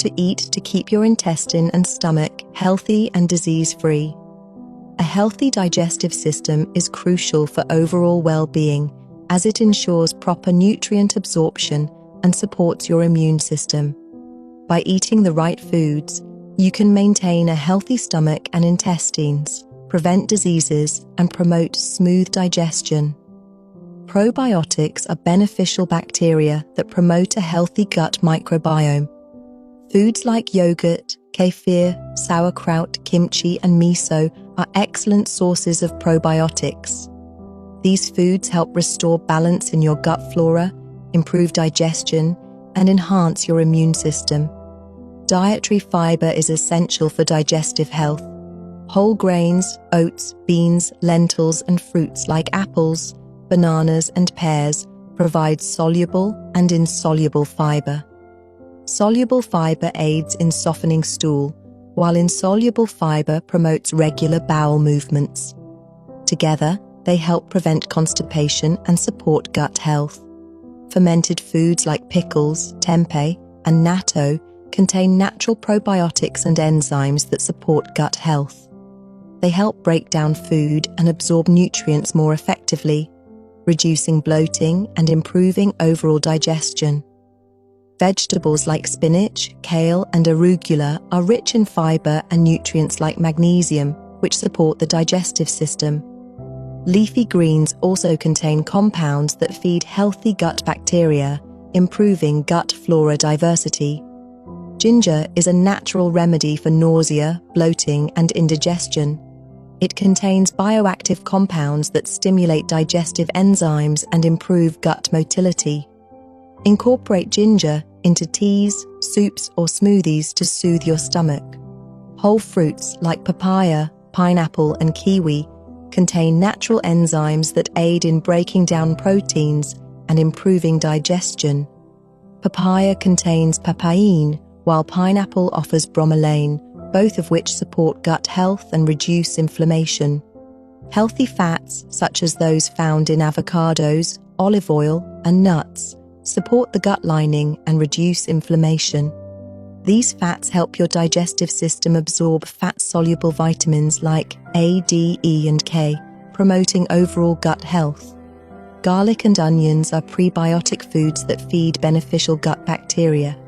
to eat to keep your intestine and stomach healthy and disease-free. A healthy digestive system is crucial for overall well-being, as it ensures proper nutrient absorption and supports your immune system. By eating the right foods, you can maintain a healthy stomach and intestines, prevent diseases, and promote smooth digestion. Probiotics are beneficial bacteria that promote a healthy gut microbiome. Foods like yogurt, kefir, sauerkraut, kimchi, and miso are excellent sources of probiotics. These foods help restore balance in your gut flora, improve digestion, and enhance your immune system. Dietary fiber is essential for digestive health. Whole grains, oats, beans, lentils, and fruits like apples, bananas, and pears provide soluble and insoluble fiber. Soluble fiber aids in softening stool, while insoluble fiber promotes regular bowel movements. Together, they help prevent constipation and support gut health. Fermented foods like pickles, tempeh, and natto contain natural probiotics and enzymes that support gut health. They help break down food and absorb nutrients more effectively, reducing bloating and improving overall digestion. Vegetables like spinach, kale, and arugula are rich in fiber and nutrients like magnesium, which support the digestive system. Leafy greens also contain compounds that feed healthy gut bacteria, improving gut flora diversity. Ginger is a natural remedy for nausea, bloating, and indigestion. It contains bioactive compounds that stimulate digestive enzymes and improve gut motility. Incorporate ginger into teas, soups, or smoothies to soothe your stomach. Whole fruits like papaya, pineapple, and kiwi contain natural enzymes that aid in breaking down proteins and improving digestion. Papaya contains papain, while pineapple offers bromelain, both of which support gut health and reduce inflammation. Healthy fats, such as those found in avocados, olive oil, and nuts, support the gut lining and reduce inflammation. These fats help your digestive system absorb fat-soluble vitamins like A, D, E, and K, promoting overall gut health. Garlic and onions are prebiotic foods that feed beneficial gut bacteria.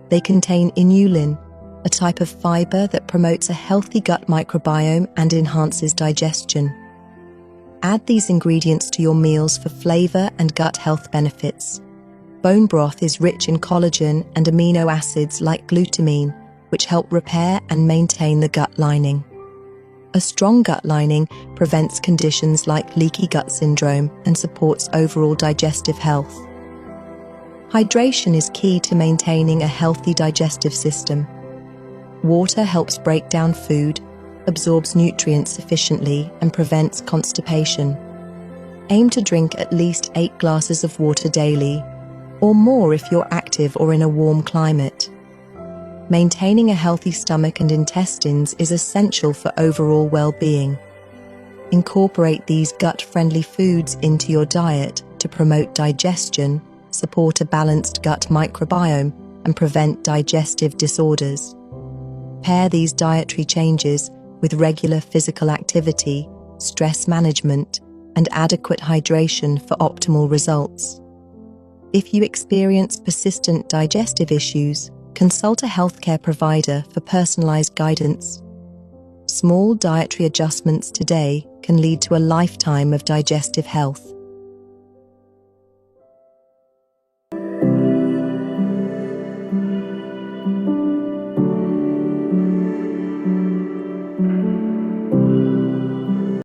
They contain inulin, a type of fiber that promotes a healthy gut microbiome and enhances digestion. Add these ingredients to your meals for flavor and gut health benefits. Bone broth is rich in collagen and amino acids like glutamine, which help repair and maintain the gut lining. A strong gut lining prevents conditions like leaky gut syndrome and supports overall digestive health. Hydration is key to maintaining a healthy digestive system. Water helps break down food, absorbs nutrients efficiently, and prevents constipation. Aim to drink at least 8 glasses of water daily, or more if you're active or in a warm climate. Maintaining a healthy stomach and intestines is essential for overall well-being. Incorporate these gut-friendly foods into your diet to promote digestion, support a balanced gut microbiome, and prevent digestive disorders. Pair these dietary changes with regular physical activity, stress management, and adequate hydration for optimal results. If you experience persistent digestive issues, consult a healthcare provider for personalized guidance. Small dietary adjustments today can lead to a lifetime of digestive health.